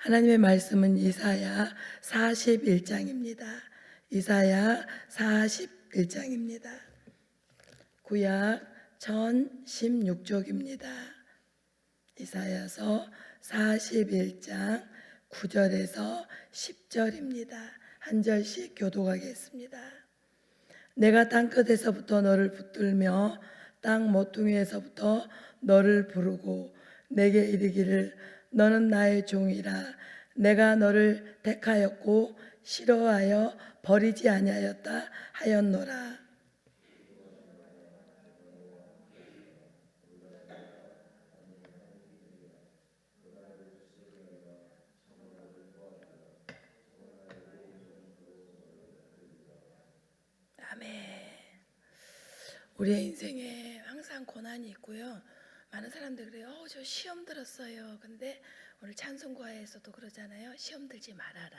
하나님의 말씀은 이사야 41장입니다. 이사야 41장입니다. 구약 전 16쪽입니다. 이사야서 41장 9절에서 10절입니다. 한 절씩 교독하겠습니다. 내가 땅끝에서부터 너를 붙들며 땅 모퉁이에서부터 너를 부르고 내게 이르기를 너는 나의 종이라. 내가 너를 택하였고 싫어하여 버리지 아니하였다 하였노라. 아멘. 우리의 인생에 항상 고난이 있고요. 많은 사람들이 그래요. 저 시험 들었어요. 근데 오늘 찬송가에서도 그러잖아요. 시험 들지 말아라.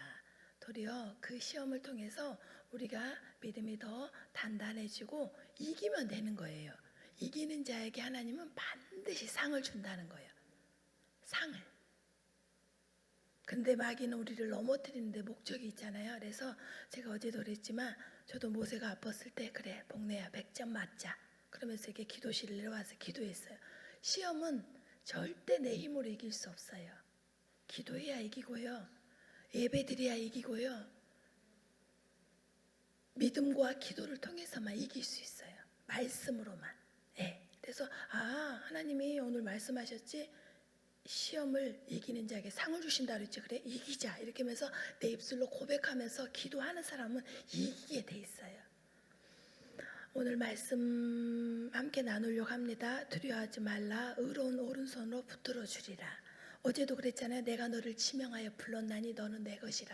도리어 그 시험을 통해서 우리가 믿음이 더 단단해지고 이기면 되는 거예요. 이기는 자에게 하나님은 반드시 상을 준다는 거예요. 상을. 근데 마귀는 우리를 넘어뜨리는데 목적이 있잖아요. 그래서 제가 어제도 그랬지만 저도 모세가 아팠을 때 그래 복내야 100점 맞자. 그러면서 이렇게 기도실에 내려와서 기도했어요. 시험은 절대 내 힘으로 이길 수 없어요. 기도해야 이기고요. 예배드려야 이기고요. 믿음과 기도를 통해서만 이길 수 있어요. 말씀으로만. 네. 그래서 하나님이 오늘 말씀하셨지 시험을 이기는 자에게 상을 주신다 그랬지. 그래 이기자 이렇게 하면서 내 입술로 고백하면서 기도하는 사람은 이기게 돼 있어요. 오늘 말씀 함께 나누려고 합니다. 두려워하지 말라. 의로운 오른손으로 붙들어 주리라. 어제도 그랬잖아요. 내가 너를 지명하여 불렀나니 너는 내 것이라.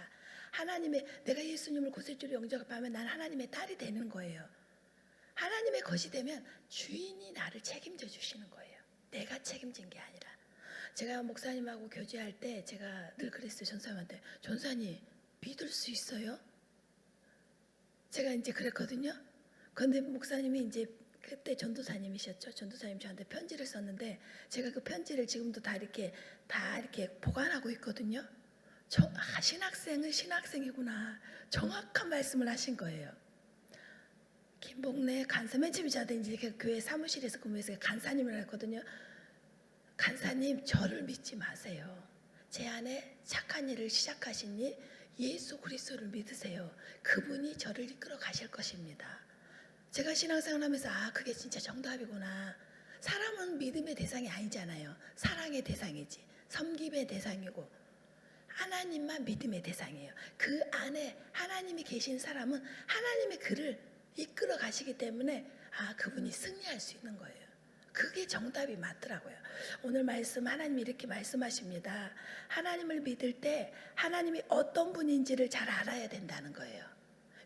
하나님의 내가 예수님을 구세주로 영접하면 난 하나님의 딸이 되는 거예요. 하나님의 것이 되면 주인이 나를 책임져 주시는 거예요. 내가 책임진 게 아니라. 제가 목사님하고 교제할 때 제가 늘 그랬어요. 전사님한테. 전사님 믿을 수 있어요? 제가 이제 그랬거든요. 그런데 목사님이 이제 그때 전도사님이셨죠. 전도사님 저한테 편지를 썼는데 제가 그 편지를 지금도 다 이렇게 보관하고 있거든요. 신학생은 신학생이구나. 정확한 말씀을 하신 거예요. 김복래 간사 맨 처음에 저한테 이제 교회 사무실에서 근무해서 간사님을 했거든요. 간사님 저를 믿지 마세요. 제 안에 착한 일을 시작하시니 예수 그리스도를 믿으세요. 그분이 저를 이끌어 가실 것입니다. 제가 신앙생활 하면서 그게 진짜 정답이구나. 사람은 믿음의 대상이 아니잖아요. 사랑의 대상이지. 섬김의 대상이고 하나님만 믿음의 대상이에요. 그 안에 하나님이 계신 사람은 하나님의 그를 이끌어 가시기 때문에 그분이 승리할 수 있는 거예요. 그게 정답이 맞더라고요. 오늘 말씀 하나님이 이렇게 말씀하십니다. 하나님을 믿을 때 하나님이 어떤 분인지를 잘 알아야 된다는 거예요.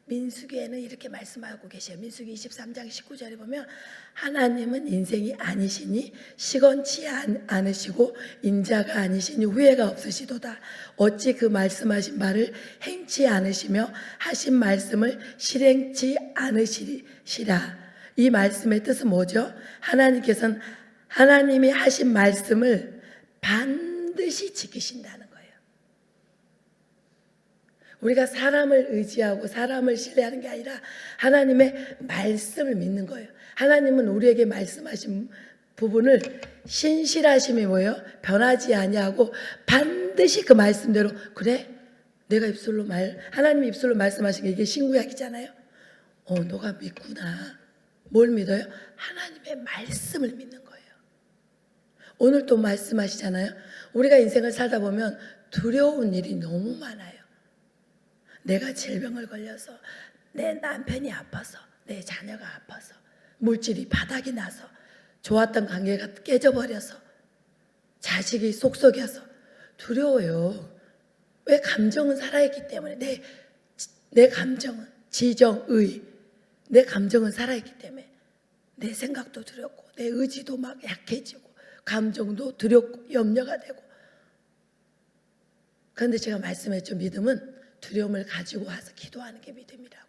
민수기에는 이렇게 말씀하고 계셔요. 민수기 23장 19절에 보면 하나님은 인생이 아니시니 시건치 않으시고 인자가 아니시니 후회가 없으시도다. 어찌 그 말씀하신 바를 행치 않으시며 하신 말씀을 실행치 않으시리라. 이 말씀의 뜻은 뭐죠? 하나님께서는 하나님이 하신 말씀을 반드시 지키신다는 거예요. 우리가 사람을 의지하고 사람을 신뢰하는 게 아니라 하나님의 말씀을 믿는 거예요. 하나님은 우리에게 말씀하신 부분을 신실하심이 뭐예요? 변하지 아니하고 반드시 그 말씀대로 그래? 내가 하나님이 입술로 말씀하신 게 이게 신구약이잖아요. 너가 믿구나. 뭘 믿어요? 하나님의 말씀을 믿는 거예요. 오늘 또 말씀하시잖아요. 우리가 인생을 살다 보면 두려운 일이 너무 많아요. 내가 질병을 걸려서 내 남편이 아파서 내 자녀가 아파서 물질이 바닥이 나서 좋았던 관계가 깨져버려서 자식이 속썩여서 두려워요. 왜? 감정은 살아있기 때문에 내 감정은 지정의 내 감정은 살아있기 때문에 내 생각도 두렵고 내 의지도 막 약해지고 감정도 두렵고 염려가 되고. 그런데 제가 말씀했죠. 믿음은 두려움을 가지고 와서 기도하는 게 믿음이라고.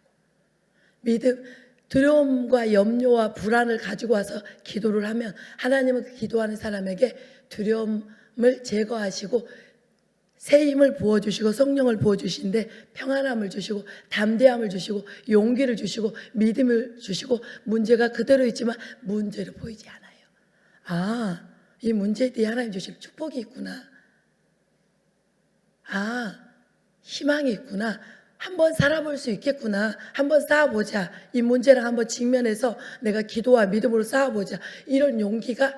두려움과 염려와 불안을 가지고 와서 기도를 하면 하나님은 그 기도하는 사람에게 두려움을 제거하시고 새 힘을 부어주시고 성령을 부어주시는데 평안함을 주시고 담대함을 주시고 용기를 주시고 믿음을 주시고 문제가 그대로 있지만 문제로 보이지 않아요. 아, 이 문제에 대해 하나님 주실 축복이 있구나. 아, 희망이 있구나. 한번 살아볼 수 있겠구나. 한번 싸워보자. 이 문제랑 한번 직면해서 내가 기도와 믿음으로 싸워보자. 이런 용기가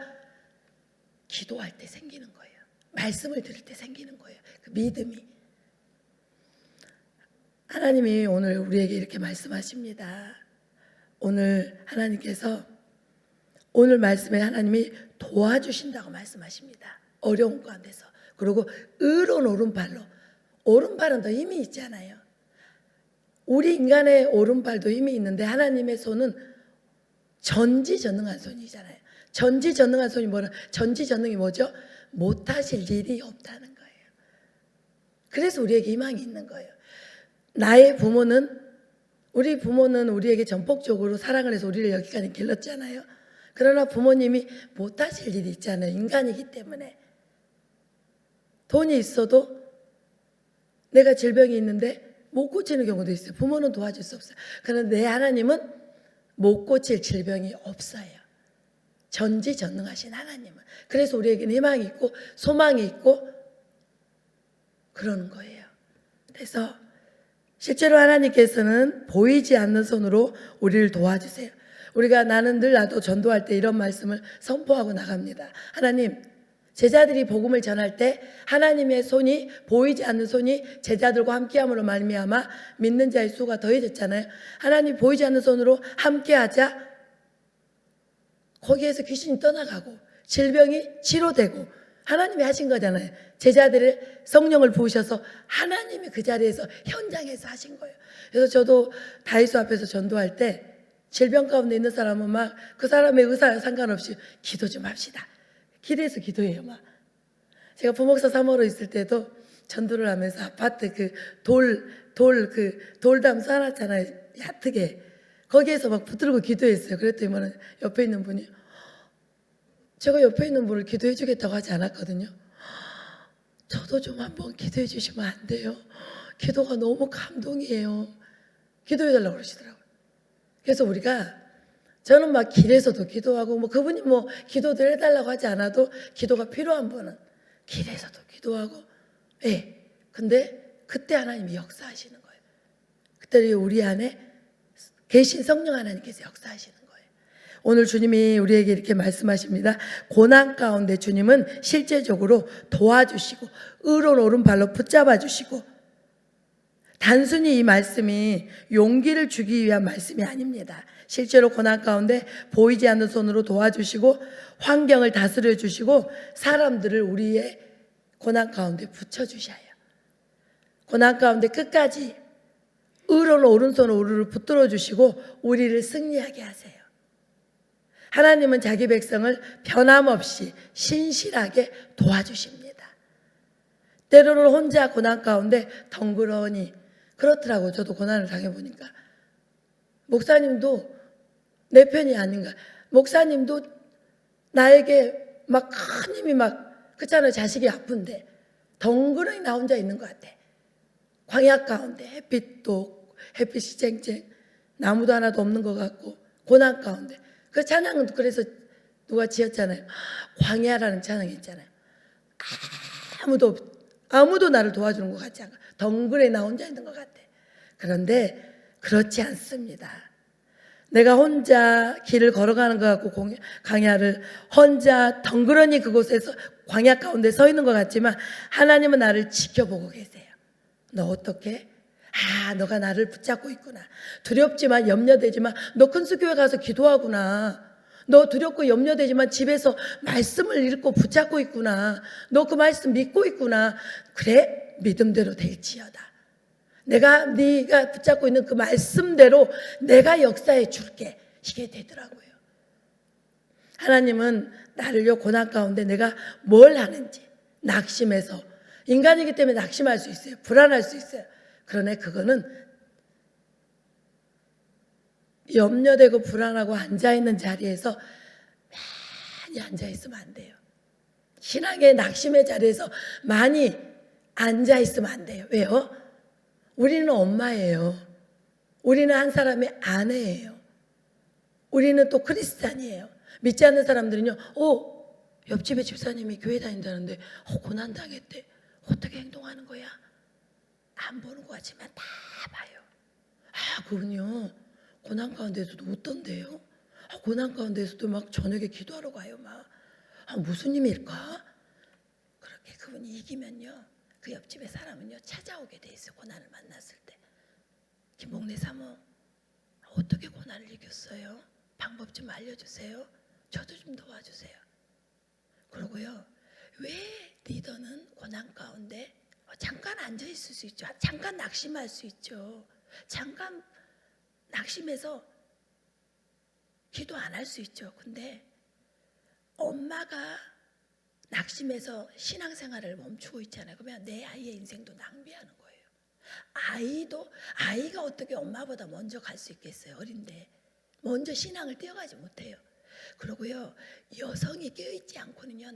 기도할 때 생기는 거예요. 말씀을 들을 때 생기는 거예요. 그 믿음이. 하나님이 오늘 우리에게 이렇게 말씀하십니다. 오늘 하나님께서 오늘 말씀에 하나님이 도와주신다고 말씀하십니다. 어려운 가운데서. 그리고 의로운 오른발로. 오른발은 더 힘이 있잖아요. 우리 인간의 오른발도 힘이 있는데 하나님의 손은 전지전능한 손이잖아요. 전지전능한 손이 뭐라? 전지전능이 뭐죠? 못하실 일이 없다는 거예요. 그래서 우리에게 희망이 있는 거예요. 나의 부모는 우리 부모는 우리에게 전폭적으로 사랑을 해서 우리를 여기까지 길렀잖아요. 그러나 부모님이 못하실 일이 있잖아요. 인간이기 때문에. 돈이 있어도 내가 질병이 있는데 못 고치는 경우도 있어요. 부모는 도와줄 수 없어요. 그런데 내 하나님은 못 고칠 질병이 없어요. 전지전능하신 하나님은. 그래서 우리에게는 희망이 있고 소망이 있고 그러는 거예요. 그래서 실제로 하나님께서는 보이지 않는 손으로 우리를 도와주세요. 우리가 나는 늘 나도 전도할 때 이런 말씀을 선포하고 나갑니다. 하나님, 제자들이 복음을 전할 때 하나님의 손이 보이지 않는 손이 제자들과 함께함으로 말미암아 믿는 자의 수가 더해졌잖아요. 하나님 보이지 않는 손으로 함께하자 거기에서 귀신이 떠나가고 질병이 치료되고 하나님이 하신 거잖아요. 제자들의 성령을 부으셔서 하나님이 그 자리에서 현장에서 하신 거예요. 그래서 저도 다이소 앞에서 전도할 때 질병 가운데 있는 사람은 막 그 사람의 의사와 상관없이 기도 좀 합시다. 기도해서 기도해요. 막 제가 부목사 사모로 있을 때도 전도를 하면서 아파트 그 돌담 쌓았잖아요. 얕게 거기에서 막 붙들고 기도했어요. 그랬더니 옆에 있는 분이 제가 옆에 있는 분을 기도해 주겠다고 하지 않았거든요. 저도 좀 한번 기도해 주시면 안 돼요? 기도가 너무 감동이에요. 기도해 달라고 그러시더라고요. 그래서 저는 막 길에서도 기도하고 그분이 기도도 해달라고 하지 않아도 기도가 필요한 분은 길에서도 기도하고 근데 그때 하나님이 역사하시는 거예요. 그때 우리 안에 계신 성령 하나님께서 역사하시는 거예요. 오늘 주님이 우리에게 이렇게 말씀하십니다. 고난 가운데 주님은 실제적으로 도와주시고 의로운 오른발로 붙잡아 주시고 단순히 이 말씀이 용기를 주기 위한 말씀이 아닙니다. 실제로 고난 가운데 보이지 않는 손으로 도와주시고 환경을 다스려 주시고 사람들을 우리의 고난 가운데 붙여주셔요. 고난 가운데 끝까지 의로운 오른손으로 우리를 붙들어 주시고 우리를 승리하게 하세요. 하나님은 자기 백성을 변함없이 신실하게 도와주십니다. 때로는 혼자 고난 가운데 덩그러니 그렇더라고요. 저도 고난을 당해보니까 목사님도 내 편이 아닌가. 목사님도 나에게 막 큰 힘이 그렇잖아요. 자식이 아픈데 덩그러니 나 혼자 있는 것 같아. 광야 가운데 햇빛이 쨍쨍 나무도 하나도 없는 것 같고 고난 가운데 그 찬양은 그래서 누가 지었잖아요. 광야라는 찬양이 있잖아요. 아무도 나를 도와주는 것 같지 않아. 덩그러니 나 혼자 있는 것 같아. 그런데 그렇지 않습니다. 내가 혼자 길을 걸어가는 것 같고 광야를 혼자 덩그러니 그곳에서 광야 가운데 서 있는 것 같지만 하나님은 나를 지켜보고 계세요. 너 어떻게? 너가 나를 붙잡고 있구나. 두렵지만 염려되지만 너 큰수교회 가서 기도하구나. 너 두렵고 염려되지만 집에서 말씀을 읽고 붙잡고 있구나. 너 그 말씀 믿고 있구나. 그래, 믿음대로 될지어다. 네가 붙잡고 있는 그 말씀대로 내가 역사해 줄게. 이게 되더라고요. 하나님은 나를요 고난 가운데 내가 뭘 하는지 낙심해서 인간이기 때문에 낙심할 수 있어요. 불안할 수 있어요. 그러나 그거는 염려되고 불안하고 앉아있는 자리에서 많이 앉아있으면 안 돼요. 신앙의 낙심의 자리에서 많이 앉아 있으면 안 돼요. 왜요? 우리는 엄마예요. 우리는 한 사람의 아내예요. 우리는 또 크리스찬이에요. 믿지 않는 사람들은요, 옆집에 집사님이 교회 다닌다는데, 고난당했대. 어떻게 행동하는 거야? 안 보는 것 같지만 다 봐요. 그분요, 고난 가운데서도 웃던데요. 고난 가운데서도 막 저녁에 기도하러 가요. 무슨 힘일까? 그렇게 그분이 이기면요, 그 옆집의 사람은요, 찾아오게 돼 있어요. 고난을 만났을 때. 김봉래 사모, 어떻게 고난을 이겼어요? 방법 좀 알려주세요. 저도 좀 도와주세요. 그러고요, 왜 리더는 고난 가운데 잠깐 앉아 있을 수 있죠. 잠깐 낙심할 수 있죠. 잠깐 낙심해서 기도 안 할 수 있죠. 근데 엄마가 낙심해서 신앙생활을 멈추고 있잖아요. 그러면 내 아이의 인생도 낭비하는 거예요. 아이가 어떻게 엄마보다 먼저 갈 수 있겠어요. 어린데 먼저 신앙을 뛰어가지 못해요. 그러고요, 여성이 깨어있지 않고는요,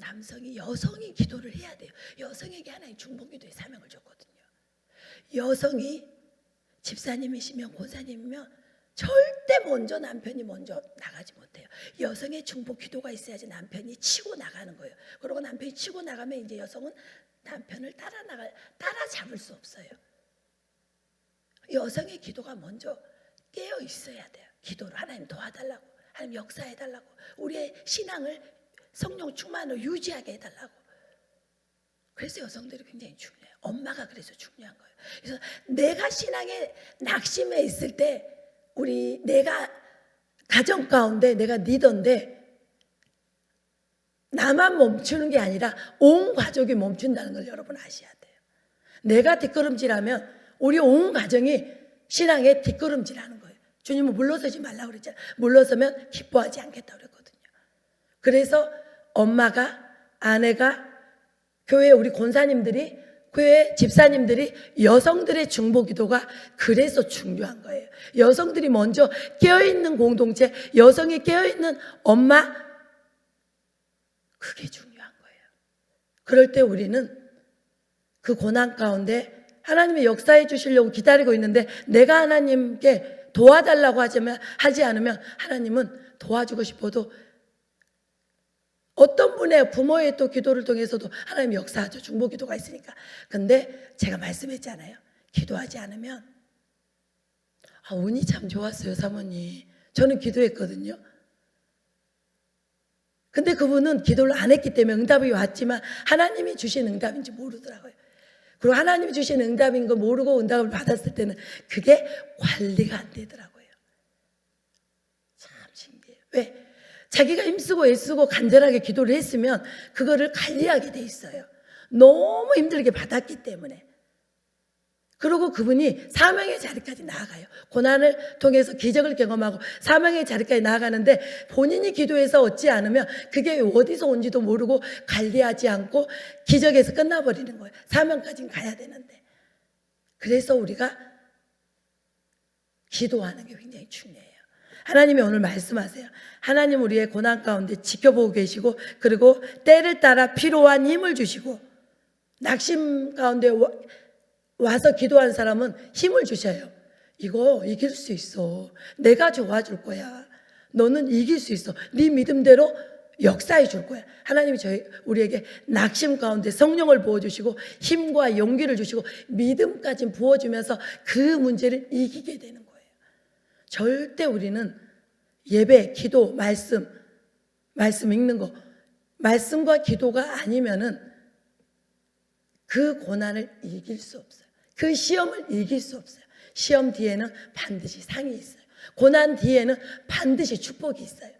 여성이 기도를 해야 돼요. 여성에게 하나님 중보기도의 사명을 줬거든요. 여성이 집사님이시면 권사님이면 절대 남편이 먼저 나가지 못해요. 여성의 중보기도가 있어야지 남편이 치고 나가는 거예요. 그리고 남편이 치고 나가면 이제 여성은 남편을 따라잡을 수 없어요. 여성의 기도가 먼저 깨어 있어야 돼요. 기도를 하나님 도와달라고, 하나님 역사해달라고, 우리의 신앙을 성령 충만으로 유지하게 해달라고. 그래서 여성들이 굉장히 중요해요. 엄마가 그래서 중요한 거예요. 그래서 내가 신앙에 낙심해 있을 때, 내가 가정 가운데 내가 리더인데 나만 멈추는 게 아니라 온 가족이 멈춘다는 걸 여러분 아셔야 돼요. 내가 뒷걸음질하면 우리 온 가정이 신앙에 뒷걸음질하는 거예요. 주님은 물러서지 말라고 그랬잖아요. 물러서면 기뻐하지 않겠다고 그랬거든요. 그래서 엄마가, 아내가, 교회 우리 권사님들이, 교회 집사님들이 여성들의 중보기도가 그래서 중요한 거예요. 여성들이 먼저 깨어있는 공동체, 여성이 깨어있는 엄마, 그게 중요한 거예요. 그럴 때 우리는 그 고난 가운데 하나님의 역사해 주시려고 기다리고 있는데, 내가 하나님께 도와달라고 하지 않으면 하나님은 도와주고 싶어도 어떤 분의 부모의 또 기도를 통해서도 하나님 역사하죠. 중보기도가 있으니까. 근데 제가 말씀했잖아요. 기도하지 않으면, 운이 참 좋았어요, 사모님. 저는 기도했거든요. 근데 그분은 기도를 안 했기 때문에 응답이 왔지만 하나님이 주신 응답인지 모르더라고요. 그리고 하나님이 주신 응답인 거 모르고 응답을 받았을 때는 그게 관리가 안 되더라고요. 참 신기해요. 왜? 자기가 힘쓰고 애쓰고 간절하게 기도를 했으면 그거를 관리하게 돼 있어요. 너무 힘들게 받았기 때문에. 그리고 그분이 사명의 자리까지 나아가요. 고난을 통해서 기적을 경험하고 사명의 자리까지 나아가는데, 본인이 기도해서 얻지 않으면 그게 어디서 온지도 모르고 관리하지 않고 기적에서 끝나버리는 거예요. 사명까지는 가야 되는데. 그래서 우리가 기도하는 게 굉장히 중요해요. 하나님이 오늘 말씀하세요. 하나님 우리의 고난 가운데 지켜보고 계시고, 그리고 때를 따라 필요한 힘을 주시고, 낙심 가운데 와서 기도한 사람은 힘을 주셔요. 이거 이길 수 있어. 내가 도와줄 거야. 너는 이길 수 있어. 네 믿음대로 역사해 줄 거야. 하나님이 우리에게 낙심 가운데 성령을 부어주시고 힘과 용기를 주시고 믿음까지 부어주면서 그 문제를 이기게 되는 거예요. 절대 우리는 예배, 기도, 말씀 읽는 거, 말씀과 기도가 아니면은 그 고난을 이길 수 없어요. 그 시험을 이길 수 없어요. 시험 뒤에는 반드시 상이 있어요. 고난 뒤에는 반드시 축복이 있어요.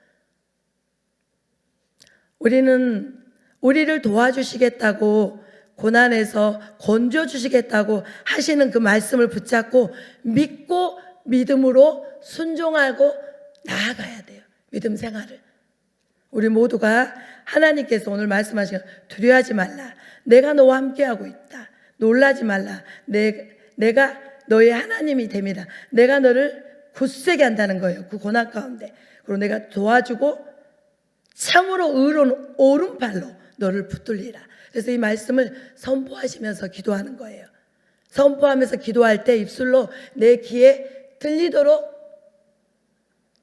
우리는 우리를 도와주시겠다고, 고난에서 건져주시겠다고 하시는 그 말씀을 붙잡고 믿고 믿음으로 순종하고 나아가야 돼요. 믿음 생활을. 우리 모두가 하나님께서 오늘 말씀하시는, 두려워하지 말라. 내가 너와 함께하고 있다. 놀라지 말라. 내가 너의 하나님이 됨이다. 내가 너를 굳세게 한다는 거예요. 그 고난 가운데. 그리고 내가 도와주고 참으로 의로운 오른팔로 너를 붙들리라. 그래서 이 말씀을 선포하시면서 기도하는 거예요. 선포하면서 기도할 때 입술로 내 귀에 들리도록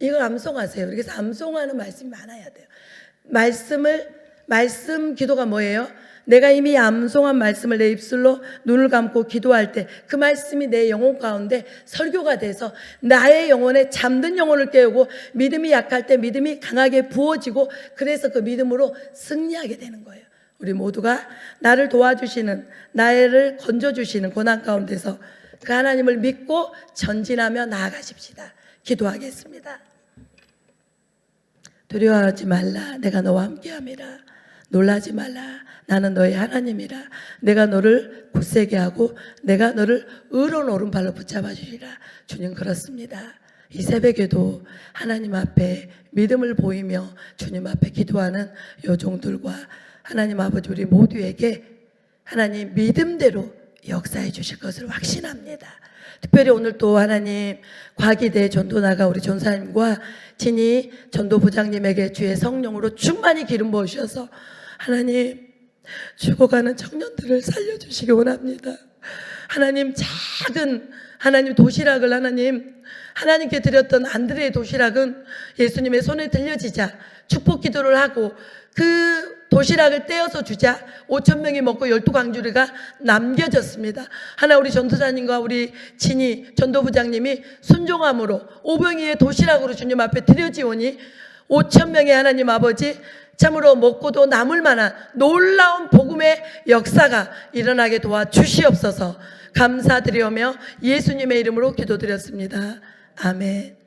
이걸 암송하세요. 그래서 암송하는 말씀이 많아야 돼요. 말씀 기도가 뭐예요? 내가 이미 암송한 말씀을 내 입술로 눈을 감고 기도할 때 그 말씀이 내 영혼 가운데 설교가 돼서 나의 영혼에 잠든 영혼을 깨우고 믿음이 약할 때 믿음이 강하게 부어지고 그래서 그 믿음으로 승리하게 되는 거예요. 우리 모두가 나를 도와주시는, 나를 건져주시는 고난 가운데서 그 하나님을 믿고 전진하며 나아가십시다. 기도하겠습니다. 두려워하지 말라. 내가 너와 함께함이라. 놀라지 말라. 나는 너의 하나님이라. 내가 너를 굳세게 하고 내가 너를 의로운 오른발로 붙잡아 주리라. 주님 그렇습니다. 이 새벽에도 하나님 앞에 믿음을 보이며 주님 앞에 기도하는 요종들과 하나님 아버지 우리 모두에게 하나님 믿음대로 역사해 주실 것을 확신합니다. 특별히 오늘 또 하나님 과기대 전도나가 우리 전사님과 진희 전도부장님에게 주의 성령으로 충만히 기름 부으셔서 하나님 죽어가는 청년들을 살려주시기 원합니다. 하나님 작은 하나님 도시락을 하나님께 드렸던 안드레의 도시락은 예수님의 손에 들려지자 축복 기도를 하고 그 도시락을 떼어서 주자 5,000명이 먹고 12광주리가 남겨졌습니다. 하나 우리 전도사님과 우리 진희 전도부장님이 순종함으로 오병이의 도시락으로 주님 앞에 드려지오니 5,000명의 하나님 아버지 참으로 먹고도 남을 만한 놀라운 복음의 역사가 일어나게 도와주시옵소서 감사드리오며 예수님의 이름으로 기도드렸습니다. 아멘.